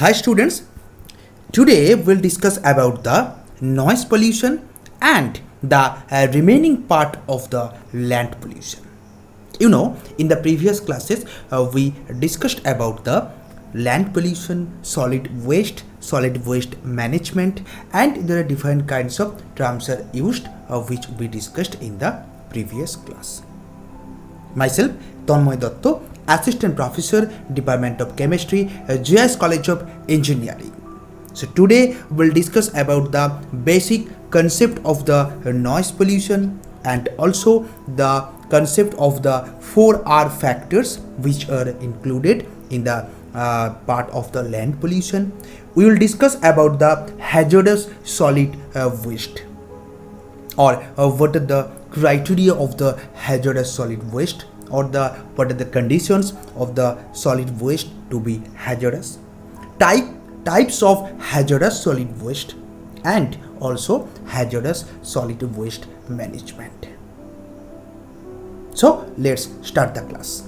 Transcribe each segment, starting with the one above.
Hi students, today we'll discuss about the noise pollution and the remaining part of the land pollution. In the previous classes we discussed about the land pollution, solid waste management, and there are different kinds of terms are used which we discussed in the previous class. Myself, Tanmoy Dotto, Assistant Professor, Department of Chemistry, JS College of Engineering. So today we'll discuss about the basic concept of the noise pollution and also the concept of the 4R factors which are included in the part of the land pollution. We will discuss about the hazardous solid waste, or what are the criteria of the hazardous solid waste, or what are the conditions of the solid waste to be hazardous, types of hazardous solid waste, and also hazardous solid waste management. So let's start the class.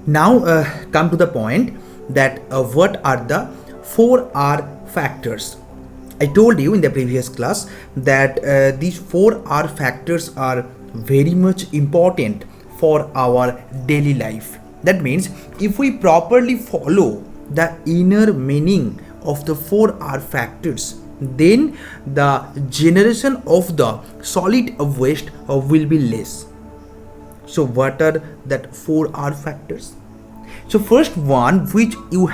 Now come to the point that what are the 4R factors. I told you in the previous class that these 4R factors are very much important for our daily life. That means if we properly follow the inner meaning of the 4R factors, then the generation of the solid waste will be less. So what are that 4R factors? So first one which we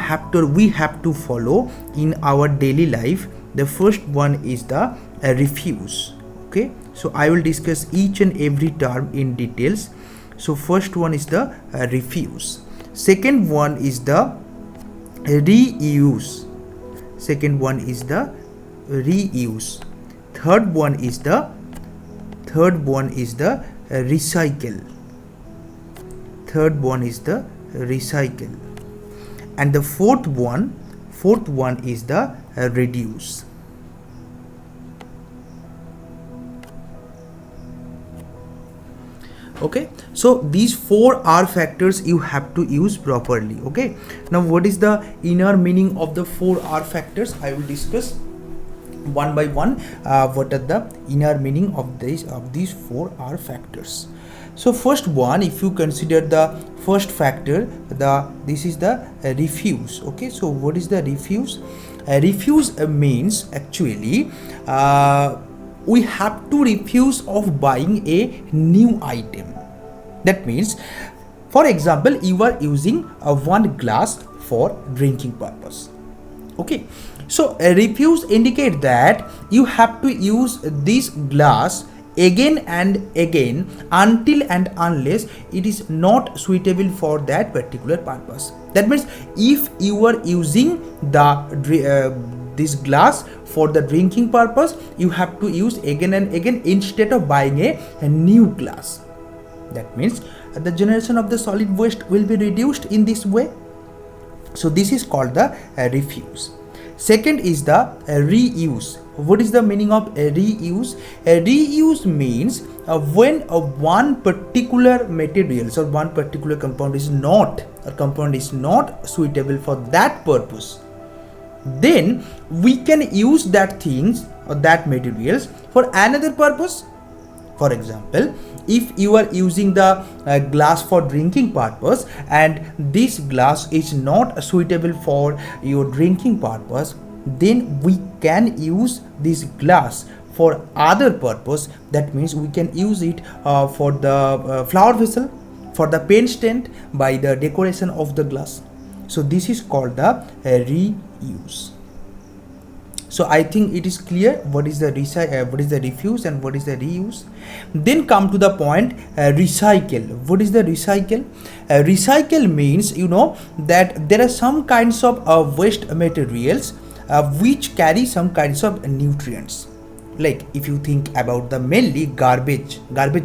have to follow in our daily life, the first one is the refuse. Okay, so I will discuss each and every term in details. So first one is the refuse. Second one is the reuse. Second one is the reuse. Third one is the recycle. Third one is the recycle. And the fourth one is the reduce. Okay, so these 4R factors you have to use properly. Okay, now what is the inner meaning of the 4R factors? I will discuss one by one what are the inner meaning of these 4R factors. So first one, if you consider the first factor, this is the refuse. Okay, so what is the refuse? Refuse means actually we have to refuse of buying a new item. That means, for example, you are using one glass for drinking purpose. Okay, so refuse indicate that you have to use this glass again and again until and unless it is not suitable for that particular purpose. That means if you are using this glass for the drinking purpose, you have to use again and again instead of buying a new glass. That means the generation of the solid waste will be reduced in this way. So this is called the refuse. Second is the reuse. What is the meaning of reuse? Reuse means when one particular materials or one particular compound is not suitable for that purpose, then we can use that things or that materials for another purpose. For example, if you are using the glass for drinking purpose and this glass is not suitable for your drinking purpose, then we can use this glass for other purpose. That means we can use it for the flower vessel, for the paint stand, by the decoration of the glass. So this is called the reuse. So I think it is clear what is the refuse and what is the reuse. Then come to the point recycle. What is the recycle? Recycle means that there are some kinds of waste materials which carry some kinds of nutrients. Like if you think about the mainly garbage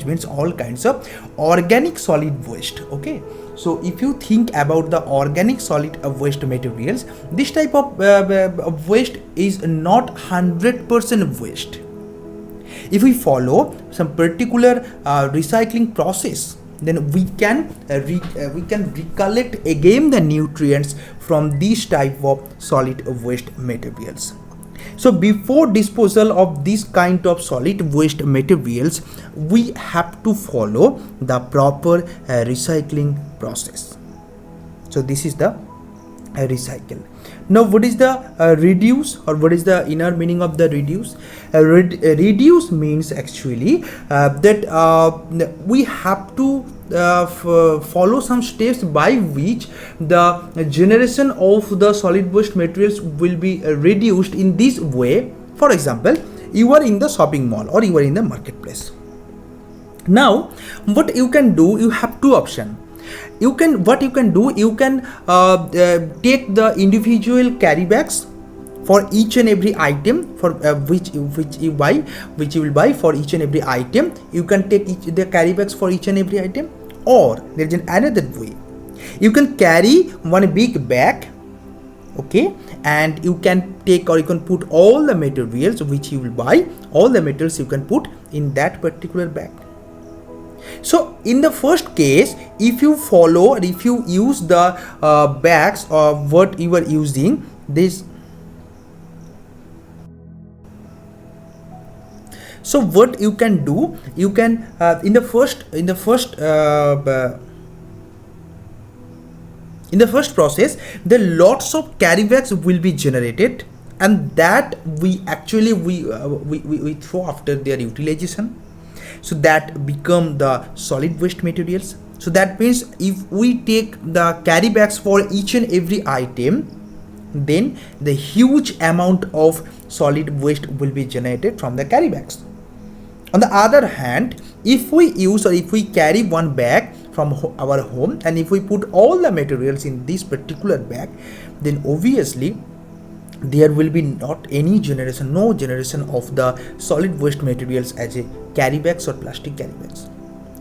means all kinds of organic solid waste. Okay, so if you think about the organic solid waste materials, this type of waste is not 100% waste. If we follow some particular recycling process, then we can recollect again the nutrients from these type of solid waste materials. So before disposal of this kind of solid waste materials, we have to follow the proper recycling process. So this is the recycle. Now what is the reduce, or what is the inner meaning of the reduce? Reduce means actually that we have to follow some steps by which the generation of the solid waste materials will be reduced in this way. For example, you are in the shopping mall or you are in the marketplace. Now what you can do, you have two options. You can take the individual carry bags for each and every item for which you will buy for each and every item. You can take the carry bags for each and every item, or there is another way. You can carry one big bag, okay, and you can take, or you can put all the materials which you will buy, all the materials you can put in that particular bag. So in the first case, if you follow, or if you use the bags or what you are using this, so what you can do, you can in the process, the lots of carry bags will be generated, and that we actually we throw after their utilization. So that become the solid waste materials. So that means if we take the carry bags for each and every item, then the huge amount of solid waste will be generated from the carry bags. On the other hand, if we use, or if we carry one bag from our home, and if we put all the materials in this particular bag, then obviously there will be no generation of the solid waste materials as a carry bags or plastic carry bags.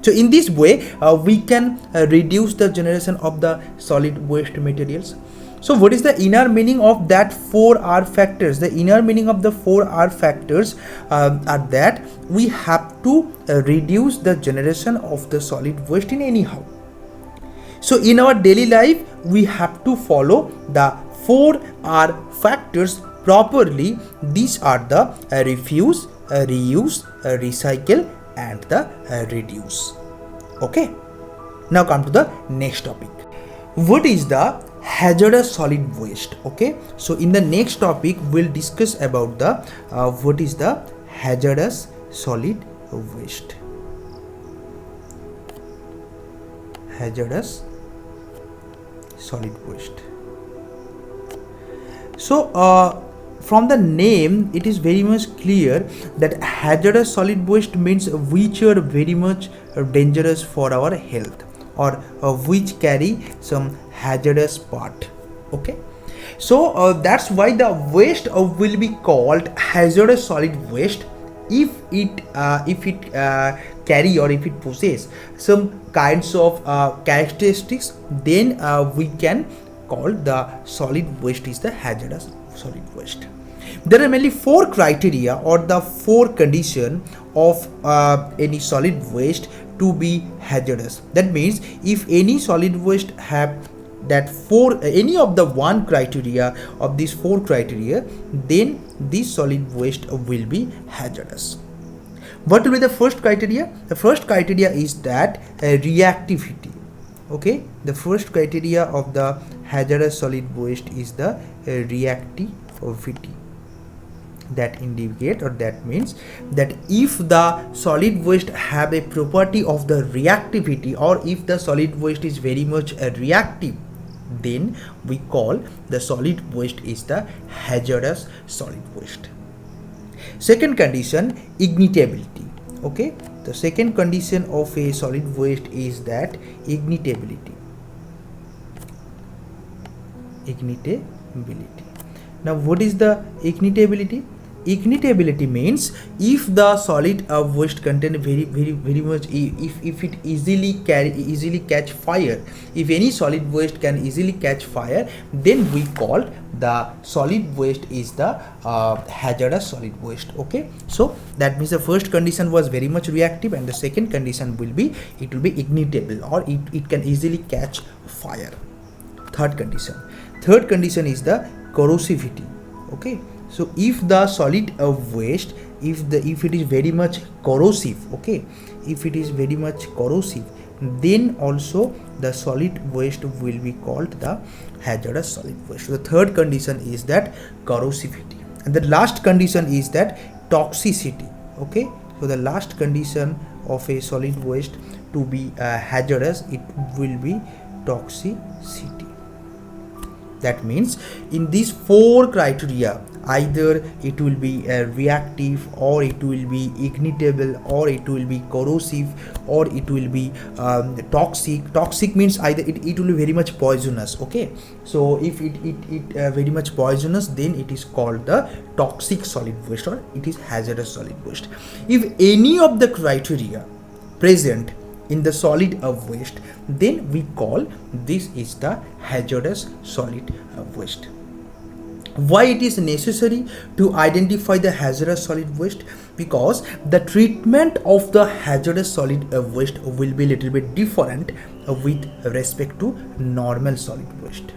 So in this way we can reduce the generation of the solid waste materials. So what is the inner meaning of that 4R factors? The inner meaning of the 4R factors are that we have to reduce the generation of the solid waste in anyhow. So in our daily life, we have to follow the 4R factors properly. These are the refuse, reuse, recycle, and the reduce. Okay. Now come to the next topic. What is the hazardous solid waste? Okay. So in the next topic, we'll discuss about the what is the hazardous solid waste. Hazardous solid waste. So from the name, it is very much clear that hazardous solid waste means which are very much dangerous for our health, or which carry some hazardous part. Okay. So that's why the waste will be called hazardous solid waste if it carry, or if it possess some kinds of characteristics. Then we can call the solid waste is the hazardous solid waste. There are mainly 4 criteria, or the 4 condition of any solid waste to be hazardous. That means if any solid waste have that any of the 1 criteria of these 4 criteria, then this solid waste will be hazardous. What will be the first criteria? The first criteria is that reactivity. Okay, the first criteria of the hazardous solid waste is the reactivity. That indicate, or that means that if the solid waste have a property of the reactivity, or if the solid waste is very much reactive, then we call the solid waste is the hazardous solid waste. Second condition, ignitability. Okay, the second condition of a solid waste is that ignitability. Now what is the ignitability? ignitability means if the solid waste contain very much, if it easily catch fire, if any solid waste can easily catch fire, then we call the solid waste is the hazardous solid waste. Okay, so that means the first condition was very much reactive, and the second condition will be it will be ignitable, or it can easily catch fire. Third condition is the corrosivity. Okay, so if the solid waste, if it is very much corrosive, okay, if it is very much corrosive, then also the solid waste will be called the hazardous solid waste. So the third condition is that corrosivity, and the last condition is that toxicity. Okay, so the last condition of a solid waste to be hazardous, it will be toxicity. That means in these four criteria, either it will be reactive, or it will be ignitable, or it will be corrosive, or it will be toxic means either it will be very much poisonous. Okay, so if it very much poisonous, then it is called the toxic solid waste, or it is hazardous solid waste. If any of the criteria present in the solid waste, then we call this is the hazardous solid waste. Why it is necessary to identify the hazardous solid waste? Because the treatment of the hazardous solid waste will be little bit different with respect to normal solid waste.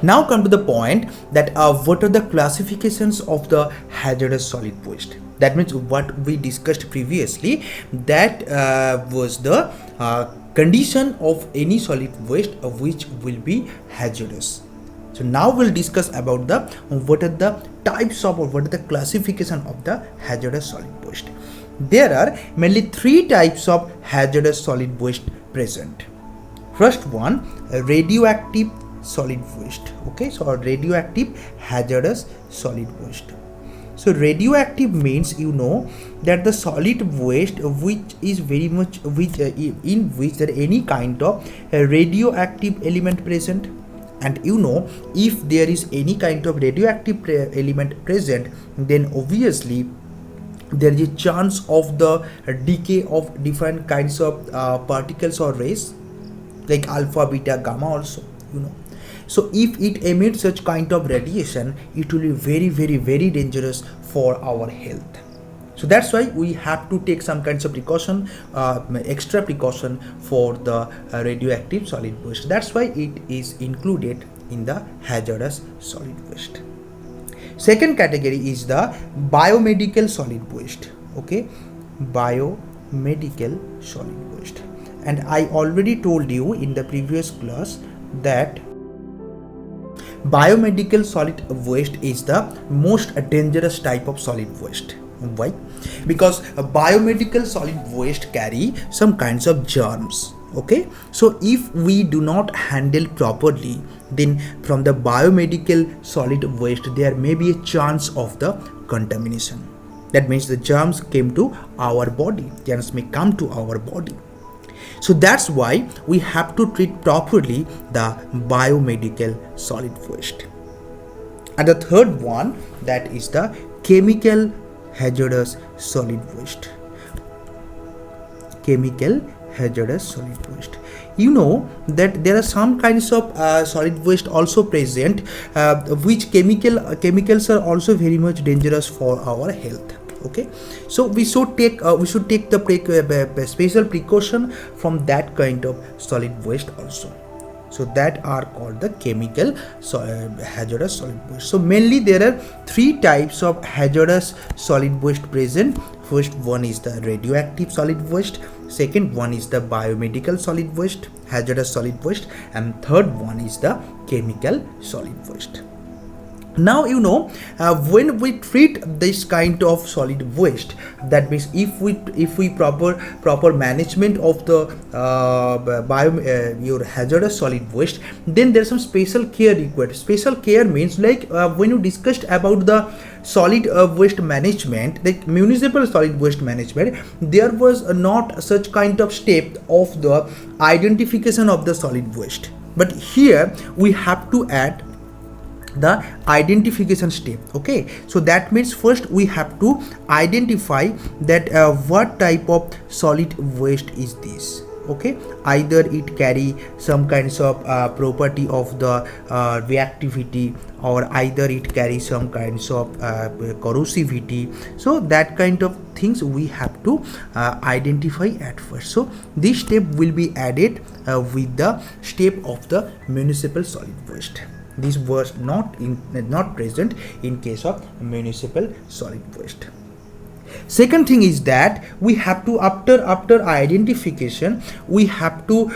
Now come to the point that what are the classifications of the hazardous solid waste. That means what we discussed previously, that was the condition of any solid waste which will be hazardous. So now we'll discuss about the what are the types of, or what are the classification of the hazardous solid waste. There are mainly three types of hazardous solid waste present. First one, radioactive solid waste. Okay, so radioactive hazardous solid waste. So radioactive means, you know, that the solid waste which is very much in which there any kind of radioactive element present, and you know, if there is any kind of radioactive element present, then obviously there is a chance of the decay of different kinds of particles or rays like alpha, beta, gamma also, you know. So if it emits such kind of radiation, it will be very dangerous for our health. So that's why we have to take some kinds of precaution, extra precaution for the radioactive solid waste. That's why it is included in the hazardous solid waste. Second category is the biomedical solid waste. Okay, biomedical solid waste. And I already told you in the previous class that biomedical solid waste is the most dangerous type of solid waste. Why? Because a biomedical solid waste carry some kinds of germs. Okay, so if we do not handle properly, then from the biomedical solid waste there may be a chance of the contamination. That means the germs came to our body, germs may come to our body. So that's why we have to treat properly the biomedical solid waste. And the third one, that is the chemical hazardous solid waste. Chemical hazardous solid waste. You know that there are some kinds of solid waste also present, which chemicals are also very much dangerous for our health. Okay, so we should take the special precaution from that kind of solid waste also. So that are called the chemical hazardous solid waste. So mainly there are three types of hazardous solid waste present. First one is the radioactive solid waste, second one is the biomedical solid waste, hazardous solid waste, and third one is the chemical solid waste. Now you know, when we treat this kind of solid waste, that means if we proper management of the your hazardous solid waste, then there's some special care required. Special care means like when you discussed about the solid waste management, like municipal solid waste management, there was not such kind of step of the identification of the solid waste. But here we have to add the identification step. Okay, so that means first we have to identify that what type of solid waste is this. Okay, either it carry some kinds of property of the reactivity, or either it carries some kinds of corrosivity. So that kind of things we have to identify at first. So this step will be added with the step of the municipal solid waste. This was not present in case of municipal solid waste. Second thing is that we have to, after identification, we have to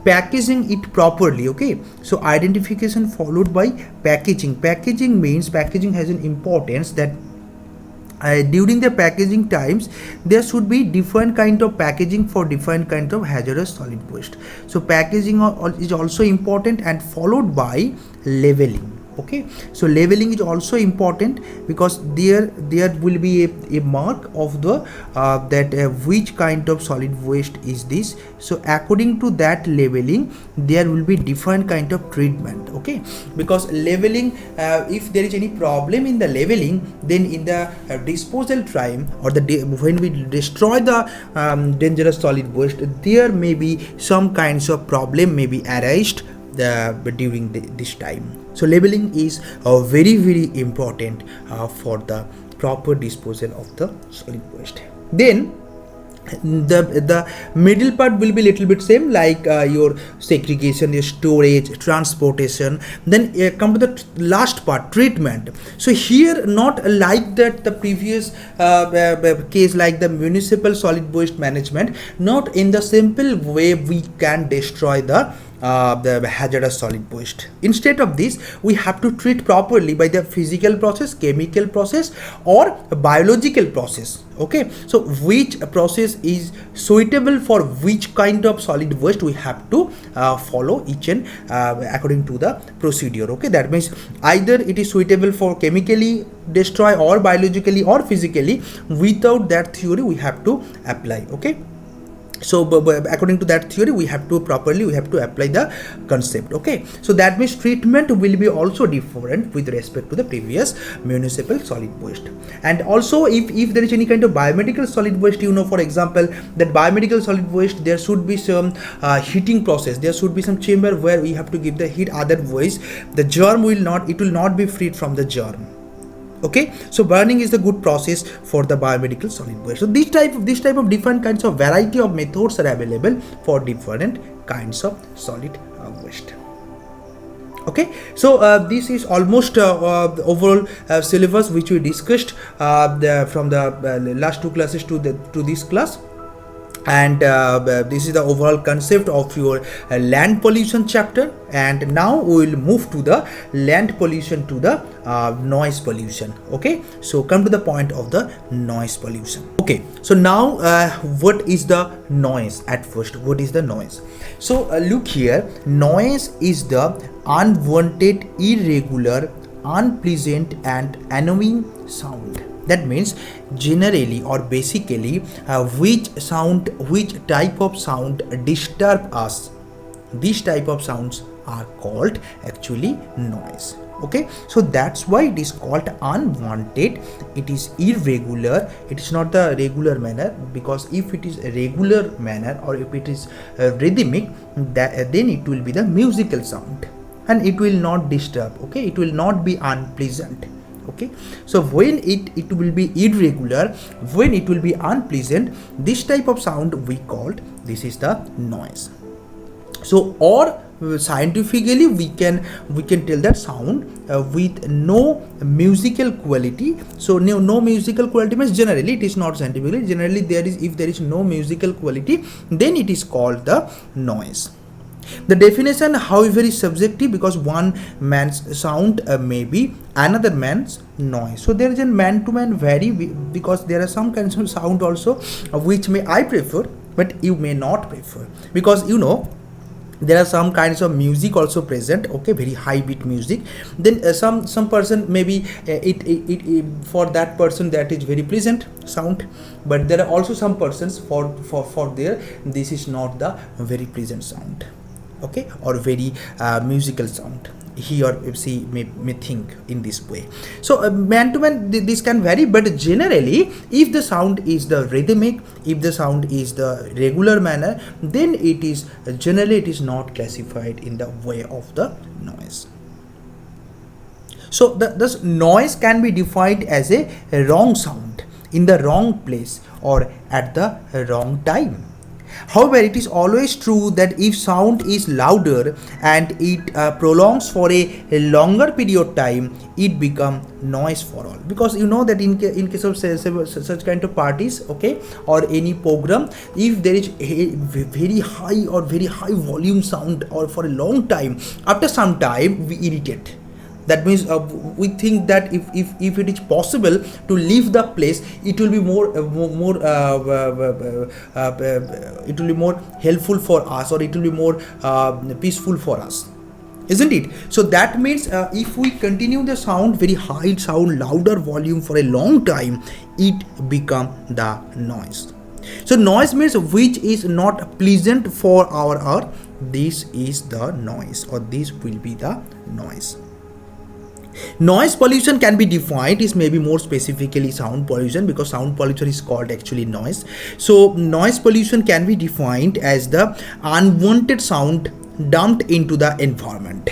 packaging it properly. Okay, so identification followed by packaging. Packaging has an importance that during the packaging times there should be different kind of packaging for different kind of hazardous solid waste. So packaging is also important, and followed by labeling. Okay, so labeling is also important because there will be a mark of the which kind of solid waste is this. So according to that labeling, there will be different kind of treatment. Okay, because labeling, if there is any problem in the labeling, then in the disposal time, or when we destroy the dangerous solid waste, there may be some kinds of problem may be arised during this time. So labeling is very important for the proper disposal of the solid waste. Then the middle part will be little bit same, like your segregation, your storage, transportation. Then come to the last part, treatment. So here, not like that the previous case, like the municipal solid waste management, not in the simple way we can destroy the hazardous solid waste. Instead of this, we have to treat properly by the physical process, chemical process, or biological process. Okay, so which process is suitable for which kind of solid waste, we have to follow each and according to the procedure. Okay, that means either it is suitable for chemically destroy, or biologically, or physically. Without that theory, we have to apply. Okay, so according to that theory, we have to apply the concept. Okay, so that means treatment will be also different with respect to the previous municipal solid waste. And also, if there is any kind of biomedical solid waste, for example, that biomedical solid waste, there should be some heating process, there should be some chamber where we have to give the heat, otherwise the germ will not be freed from the germ. Okay, so burning is the good process for the biomedical solid waste. So this type of different kinds of variety of methods are available for different kinds of solid waste. Okay, so this is almost the overall syllabus which we discussed from the last two classes to this class. And this is the overall concept of your land pollution chapter. And now we will move to the land pollution to the noise pollution. Okay, so come to the point of the noise pollution. Okay, so now what is the noise? At first, what is the noise? So look here, noise is the unwanted, irregular, unpleasant and annoying sound. That means generally or basically which type of sound disturb us. These type of sounds are called actually noise. Okay, so that's why it is called unwanted. It is irregular. It is not the regular manner, because if it is a regular manner or if it is rhythmic, then it will be the musical sound and it will not disturb. Okay, it will not be unpleasant. Okay, so when it will be irregular, when it will be unpleasant, this type of sound we called, this is the noise. So, or scientifically we can tell that sound with no musical quality. So no musical quality means, generally it is not scientifically, generally if there is no musical quality, then it is called the noise. The definition, however, is subjective, because one man's sound may be another man's noise. So there is a man-to-man vary, because there are some kinds of sound also which I prefer, but you may not prefer, because there are some kinds of music also present. Okay, very high beat music. Then some person maybe it for that person that is very pleasant sound, but there are also some persons for their this is not the very pleasant sound. Okay, or very musical sound. he or she may think in this way. So man to man this can vary, but generally if the sound is the rhythmic, if the sound is the regular manner, then it is generally it is not classified in the way of the noise. So this noise can be defined as a wrong sound in the wrong place or at the wrong time. However, it is always true that if sound is louder and it prolongs for a longer period of time, it becomes noise for all. Because you know that in case of such kind of parties, okay, or any program, if there is a very high volume sound or for a long time, after some time we irritate. That means we think that if it is possible to leave the place, it will be it will be more helpful for us, or it will be more peaceful for us, isn't it? So that means if we continue the sound, very high sound, louder volume for a long time, it become the noise. So noise means which is not pleasant for our ear. This is the noise, or this will be the noise. Noise pollution can be defined is maybe more specifically sound pollution, because sound pollution is called actually noise. So noise pollution can be defined as the unwanted sound dumped into the environment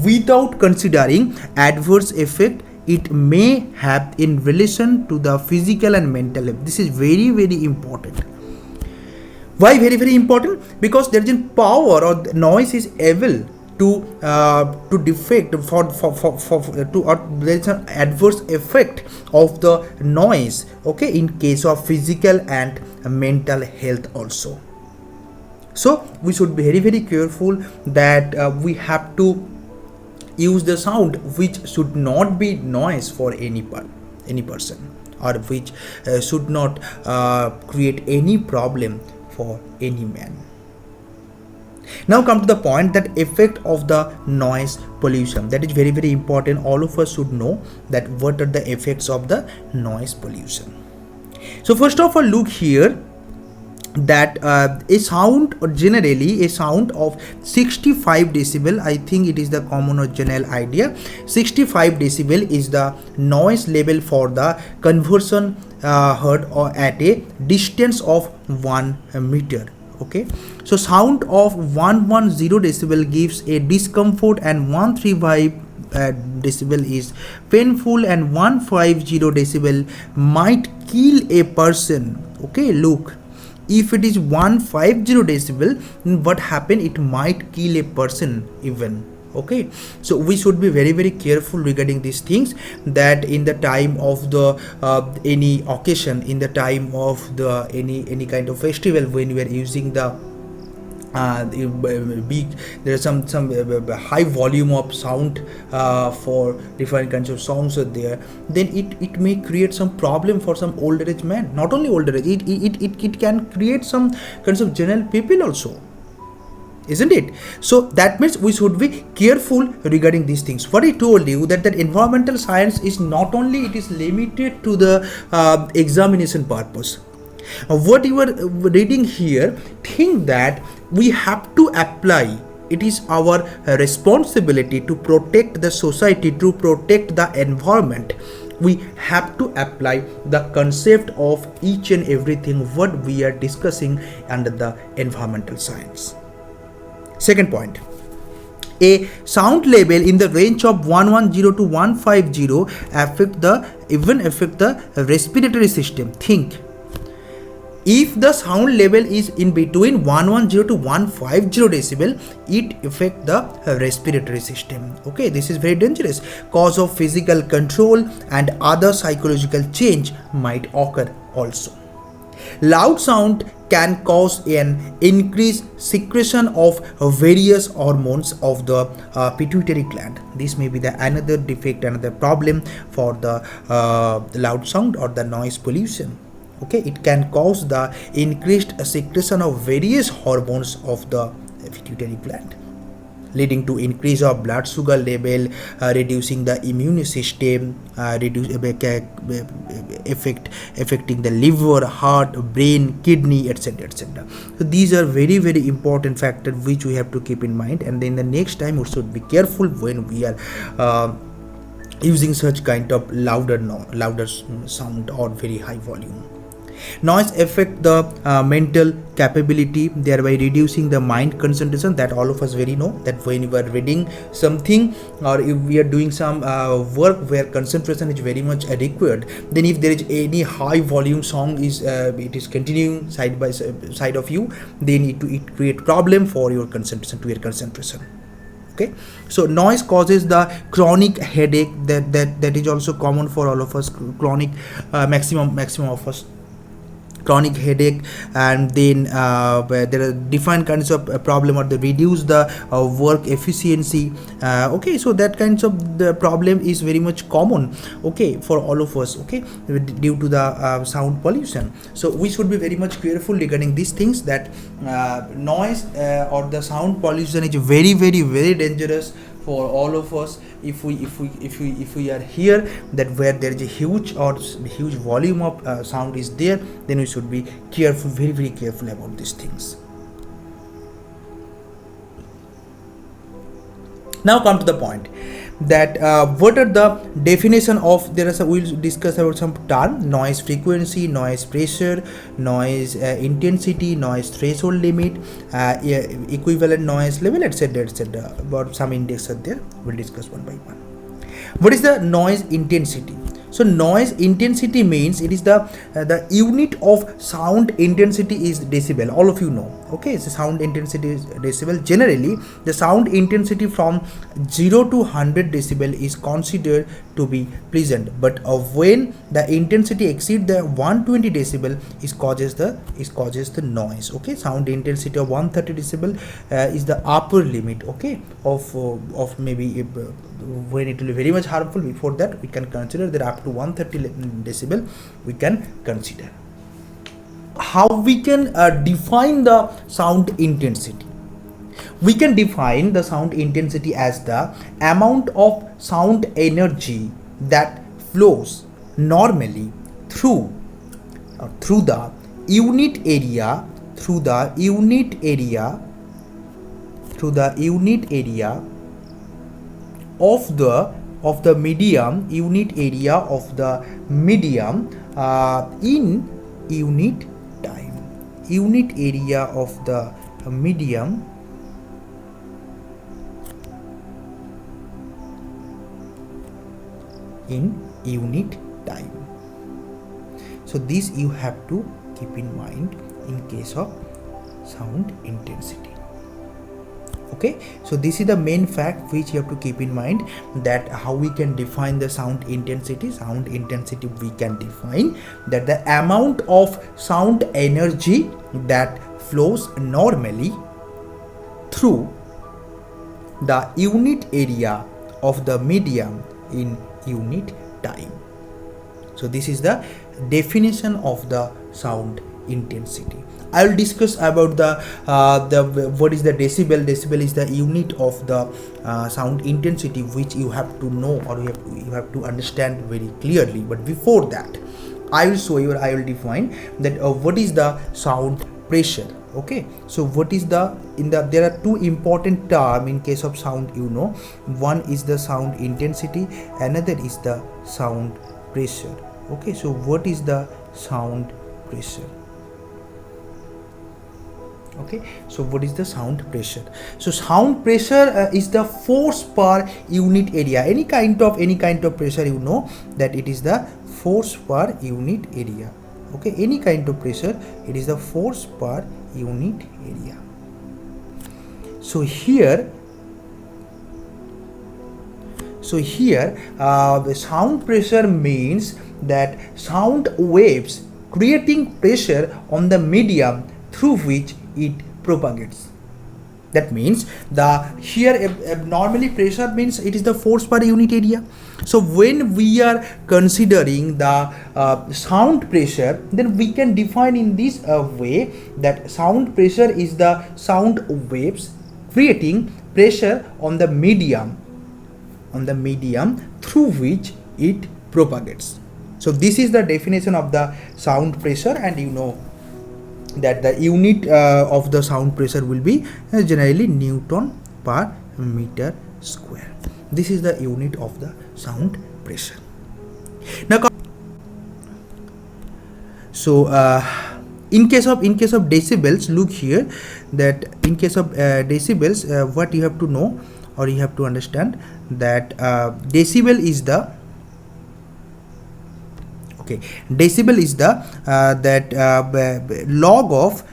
without considering adverse effect it may have in relation to the physical and mental health. This is very important. Why very important? Because there is a power, or noise is able to defect there is an adverse effect of the noise, okay, in case of physical and mental health also. So we should be very careful that we have to use the sound which should not be noise for any person, or which should not create any problem for any man. Now come to the point that effect of the noise pollution. That is very important. All of us should know that what are the effects of the noise pollution. So first of all, look here that a sound, or generally a sound of 65 decibel, I think it is the common or general idea, 65 decibel is the noise level for the conversion heard or at a distance of 1 meter. Okay, so sound of 110 decibel gives a discomfort, and 135 decibel is painful, and 150 decibel might kill a person. Okay, look, if it is 150 decibel, what happen? It might kill a person even. Okay, so we should be very careful regarding these things, that in the time of the any occasion, in the time of the any kind of festival, when we are using the big, there is some high volume of sound for different kinds of songs are there, then it may create some problem for some older age man. Not only older age, it can create some kinds of general people also, isn't it? So that means we should be careful regarding these things. What I told you, that environmental science is not only it is limited to the examination purpose. What you are reading here, think that we have to apply. It is our responsibility to protect the society, to protect the environment. We have to apply the concept of each and everything what we are discussing under the environmental science. Second point, a sound level in the range of 110 to 150 affect the respiratory system. Think, if the sound level is in between 110 to 150 decibel, it affect the respiratory system. Okay, this is very dangerous. Cause of physical control and other psychological change might occur also. Loud sound can cause an increased secretion of various hormones of the pituitary gland. This may be the another defect, another problem for the loud sound or the noise pollution. Okay, it can cause the increased secretion of various hormones of the pituitary gland. leading to increase of blood sugar level, reducing the immune system, affecting the liver, heart, brain, kidney, etc., etc. So these are very very important factors which we have to keep in mind, and then the next time we should be careful when we are using such kind of louder sound or very high volume. Noise affect the mental capability, thereby reducing the mind concentration. That all of us very know that when you are reading something or if we are doing some work where concentration is very much required, then if there is any high volume song it is continuing side by side of you, then it create problem for your concentration. Okay, so noise causes the chronic headache that is also common for all of us. Chronic maximum of us chronic headache, and then where there are different kinds of problem, or they reduce the work efficiency. Okay, so that kinds of the problem is very much common, okay, for all of us, okay, due to the sound pollution. So we should be very much careful regarding these things, that noise or the sound pollution is very very very dangerous for all of us. If we are here that where there is a huge volume of sound is there, then we should be careful, very very careful about these things. Now come to the point that what are the definition of, we'll discuss about some term: noise frequency, noise pressure, noise intensity, noise threshold limit, equivalent noise level, etc., etc. About some index are there, we'll discuss one by one. What is the noise intensity? So noise intensity means it is the unit of sound intensity is decibel. All of you know, okay, so sound intensity is decibel. Generally, the sound intensity from 0 to 100 decibel is considered to be pleasant, but when the intensity exceeds the 120 decibel, it causes the noise. Okay, sound intensity of 130 decibel is the upper limit, okay, of maybe when it will be very much harmful. Before that, we can consider that up to 130 decibel we can consider. How we can define the sound intensity? We can define the sound intensity as the amount of sound energy that flows normally through the unit area of the medium, unit area of the medium in unit time. Unit area of the medium in unit time. So this you have to keep in mind in case of sound intensity. Okay, so this is the main fact which you have to keep in mind, that how we can define the sound intensity. Sound intensity we can define that the amount of sound energy that flows normally through the unit area of the medium in unit time. So this is the definition of the sound intensity. I will discuss about the what is the decibel. Decibel is the unit of the sound intensity, which you have to know, or you have to understand very clearly. But before that, I will show you, I will define that what is the sound pressure. Okay, so what is there are two important terms in case of sound, you know. One is the sound intensity, another is the sound pressure. Okay, so what is the sound pressure? Okay, so what is the sound pressure? So sound pressure is the force per unit area. Any kind of pressure, you know that it is the force per unit area. Okay, any kind of pressure, it is the force per unit area. So here the sound pressure means that sound waves creating pressure on the medium through which it propagates. That means normally pressure means it is the force per unit area. So when we are considering the sound pressure, then we can define in this way that sound pressure is the sound waves creating pressure on the medium through which it propagates. So this is the definition of the sound pressure, and you know that the unit of the sound pressure will be generally Newton per meter square. This is the unit of the sound pressure. Now, so in case of decibels, look here that in case of decibels, what you have to know or you have to understand that decibel is the log of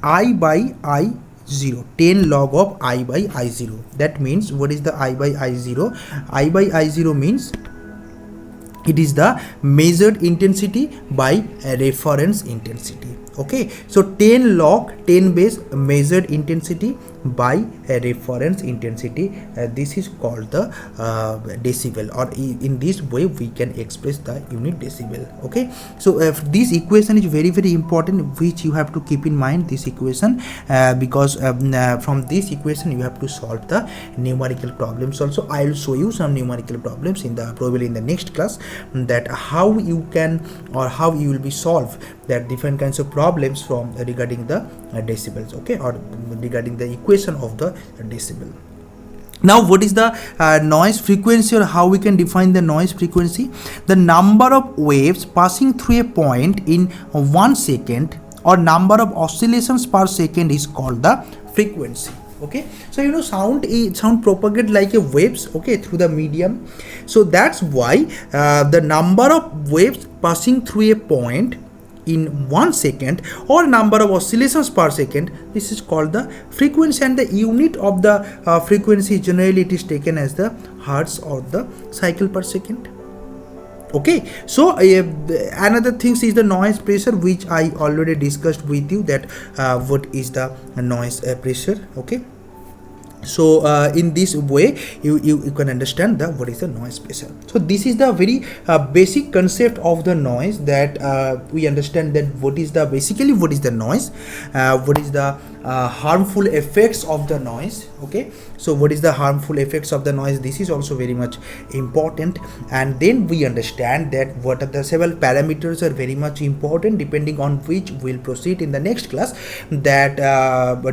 I by I 0, 10 log of I by I 0. That means, what is the I by I 0? I by I 0 means it is the measured intensity by a reference intensity. Okay, so 10 log 10 base measured intensity by a reference intensity, this is called the decibel, or in this way we can express the unit decibel. Okay, so this equation is very important, which you have to keep in mind, this equation, because from this equation you have to solve the numerical problems also. I will show you some numerical problems in the probably in the next class, that how you can or how you will be solve that different kinds of problems from regarding the decibels, okay, or regarding the equation of the decibel. Now, what is the noise frequency, or how we can define the noise frequency? The number of waves passing through a point in 1 second or number of oscillations per second is called the frequency. Okay, so you know sound propagate like a waves, okay, through the medium. So that's why the number of waves passing through a point in 1 second or number of oscillations per second, this is called the frequency, and the unit of the frequency generally it is taken as the hertz or the cycle per second. Okay, so another thing is the noise pressure, which I already discussed with you, that what is the noise pressure. Okay, so in this way you can understand the what is the noise pressure. So this is the very basic concept of the noise, that we understand that what is the basically what is the noise, what is the harmful effects of the noise. Okay, so what is the harmful effects of the noise, this is also very much important. And then we understand that what are the several parameters are very much important, depending on which we'll proceed in the next class, that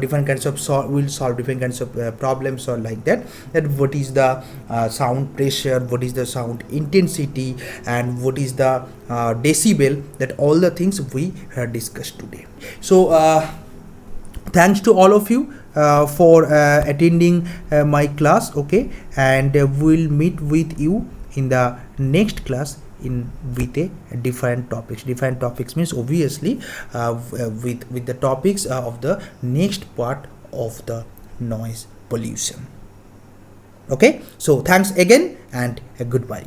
different kinds of we'll solve different kinds of problems or like that, that what is the sound pressure, what is the sound intensity, and what is the decibel, that all the things we discussed today. So thanks to all of you for attending my class. Okay, and we'll meet with you in the next class with a different topics means obviously with the topics of the next part of the noise pollution. Okay, so thanks again and goodbye.